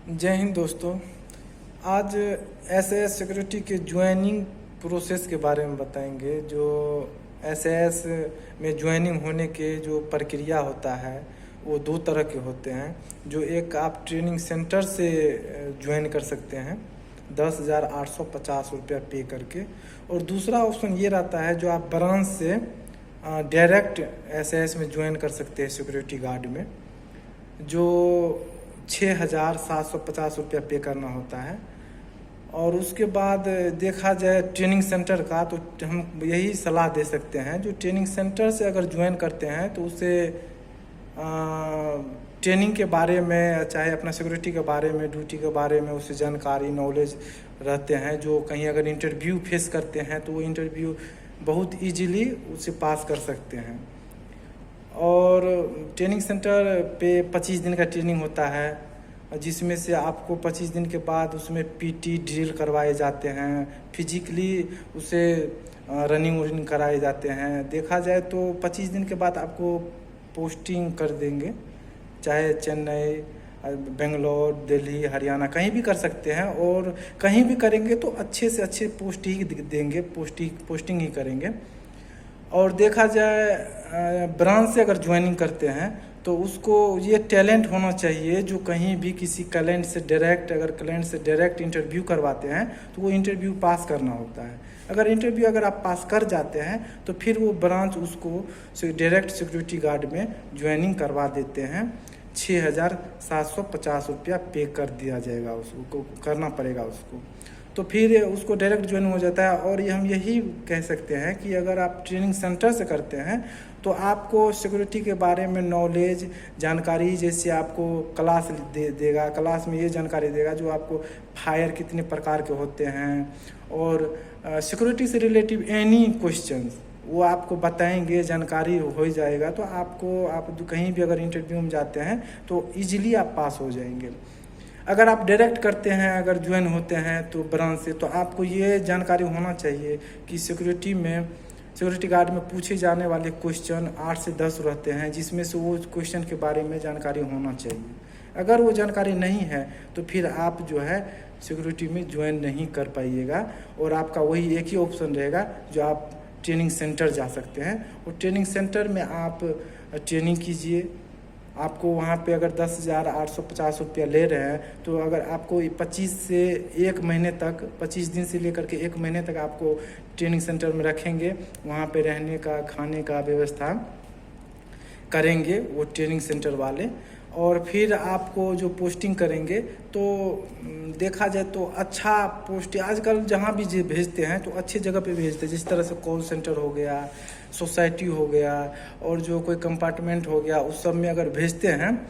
जय हिंद दोस्तों। आज एसएएस सिक्योरिटी के ज्वाइनिंग प्रोसेस के बारे में बताएंगे। जो एसएएस में ज्वाइनिंग होने के जो प्रक्रिया होता है वो दो तरह के होते हैं। जो एक आप ट्रेनिंग सेंटर से ज्वाइन कर सकते हैं 10,850 रुपया पे करके, और दूसरा ऑप्शन ये रहता है जो आप ब्रांच से डायरेक्ट एसएएस में ज्वाइन कर सकते हैं सिक्योरिटी गार्ड में, जो 6,750 रुपया पे करना होता है। और उसके बाद देखा जाए ट्रेनिंग सेंटर का, तो हम यही सलाह दे सकते हैं जो ट्रेनिंग सेंटर से अगर ज्वाइन करते हैं तो उसे ट्रेनिंग के बारे में, चाहे अपना सिक्योरिटी के बारे में, ड्यूटी के बारे में उसे जानकारी नॉलेज रहते हैं। जो कहीं अगर इंटरव्यू फेस करते हैं तो वो इंटरव्यू बहुत इजीली उसे पास कर सकते हैं। और ट्रेनिंग सेंटर पे 25 दिन का ट्रेनिंग होता है, जिसमें से आपको 25 दिन के बाद उसमें पीटी ड्रिल करवाए जाते हैं, फिजिकली उसे रनिंग वनिंग कराए जाते हैं। देखा जाए तो 25 दिन के बाद आपको पोस्टिंग कर देंगे, चाहे चेन्नई, बेंगलोर, दिल्ली, हरियाणा कहीं भी कर सकते हैं। और कहीं भी करेंगे तो अच्छे से अच्छे पोस्ट ही देंगे, पोस्टिंग ही करेंगे। और देखा जाए ब्रांच से अगर ज्वाइनिंग करते हैं तो उसको ये टैलेंट होना चाहिए जो कहीं भी किसी क्लाइंट से डायरेक्ट, अगर क्लाइंट से डायरेक्ट इंटरव्यू करवाते हैं तो वो इंटरव्यू पास करना होता है। अगर इंटरव्यू अगर आप पास कर जाते हैं तो फिर वो ब्रांच उसको डायरेक्ट सिक्योरिटी गार्ड में ज्वाइनिंग करवा देते हैं। 6,750 रुपया पे कर दिया जाएगा, उसको करना पड़ेगा उसको, तो फिर उसको डायरेक्ट ज्वाइन हो जाता है। और ये हम यही कह सकते हैं कि अगर आप ट्रेनिंग सेंटर से करते हैं तो आपको सिक्योरिटी के बारे में नॉलेज, जानकारी, जैसे आपको क्लास देगा, क्लास में ये जानकारी देगा जो आपको फायर कितने प्रकार के होते हैं, और सिक्योरिटी से रिलेटिव एनी क्वेश्चंस वो आपको बताएंगे, जानकारी हो जाएगा। तो आप कहीं भी अगर इंटरव्यू में जाते हैं तो इजीली आप पास हो जाएंगे। अगर आप डायरेक्ट करते हैं, अगर ज्वाइन होते हैं तो ब्रांच से, तो आपको ये जानकारी होना चाहिए कि सिक्योरिटी गार्ड में पूछे जाने वाले क्वेश्चन 8 से 10 रहते हैं, जिसमें से वो क्वेश्चन के बारे में जानकारी होना चाहिए। अगर वो जानकारी नहीं है तो फिर आप जो है सिक्योरिटी में ज्वाइन नहीं कर पाइएगा, और आपका वही एक ही ऑप्शन रहेगा जो आप ट्रेनिंग सेंटर जा सकते हैं। और ट्रेनिंग सेंटर में आप ट्रेनिंग कीजिए। आपको वहाँ पे अगर 10,850 रुपया ले रहे हैं तो अगर आपको 25 दिन से लेकर के 1 महीने तक आपको ट्रेनिंग सेंटर में रखेंगे, वहाँ पे रहने का, खाने का व्यवस्था करेंगे वो ट्रेनिंग सेंटर वाले। और फिर आपको जो पोस्टिंग करेंगे तो देखा जाए तो अच्छा पोस्ट आजकल जहाँ भी भेजते हैं तो अच्छी जगह पे भेजते हैं, जिस तरह से कॉल सेंटर हो गया, सोसाइटी हो गया, और जो कोई कंपार्टमेंट हो गया, उस सब में अगर भेजते हैं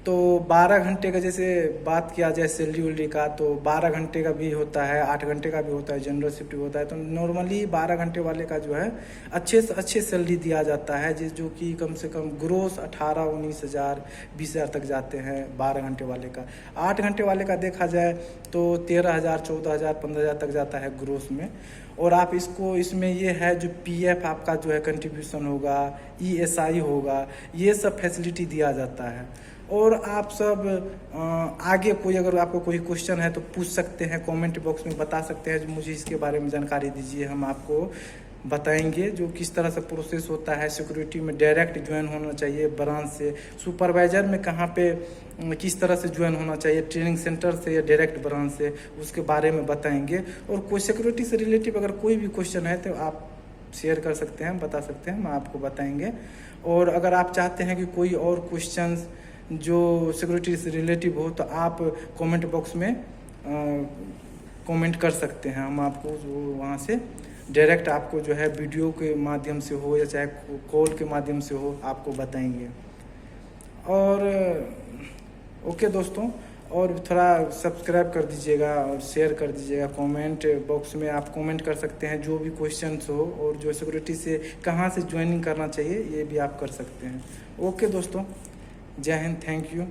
तो 12 घंटे का, जैसे बात किया जाए सैलरी वैलरी का, तो 12 घंटे का भी होता है, 8 घंटे का भी होता है, जनरल शिफ्ट भी होता है। तो नॉर्मली 12 घंटे वाले का जो है अच्छे से अच्छे सैलरी दिया जाता है, जो कि कम से कम ग्रोस 18-19 हज़ार 20 हज़ार तक जाते हैं 12 घंटे वाले का। 8 घंटे वाले का देखा जाए तो 13,000, 14,000, 15,000 तक जाता है ग्रोस में। और आप इसमें ये है जो पीएफ आपका जो है कंट्रीब्यूशन होगा, ईएसआई होगा, ये सब फैसिलिटी दिया जाता है। और आप सब आगे कोई अगर आपको कोई क्वेश्चन है तो पूछ सकते हैं, कमेंट बॉक्स में बता सकते हैं, जो मुझे इसके बारे में जानकारी दीजिए, हम आपको बताएंगे जो किस तरह से प्रोसेस होता है। सिक्योरिटी में डायरेक्ट ज्वाइन होना चाहिए ब्रांच से, सुपरवाइजर में कहाँ पे किस तरह से ज्वाइन होना चाहिए, ट्रेनिंग सेंटर से या डायरेक्ट ब्रांच से, उसके बारे में बताएंगे। और कोई सिक्योरिटी से रिलेटिव अगर कोई भी क्वेश्चन है तो आप शेयर कर सकते हैं, बता सकते हैं, हम आपको बताएंगे। और अगर आप चाहते हैं कि कोई और क्वेश्चन जो सिक्योरिटी से रिलेटिव हो तो आप कमेंट बॉक्स में कमेंट कर सकते हैं, हम आपको जो वहाँ से डायरेक्ट आपको जो है वीडियो के माध्यम से हो या चाहे कॉल के माध्यम से हो आपको बताएंगे। और ओके दोस्तों, और थोड़ा सब्सक्राइब कर दीजिएगा और शेयर कर दीजिएगा। कमेंट बॉक्स में आप कमेंट कर सकते हैं जो भी क्वेश्चंस हो, और जो सिक्योरिटी से कहाँ से ज्वाइनिंग करना चाहिए ये भी आप कर सकते हैं। ओके दोस्तों, जय हिंद, थैंक यू।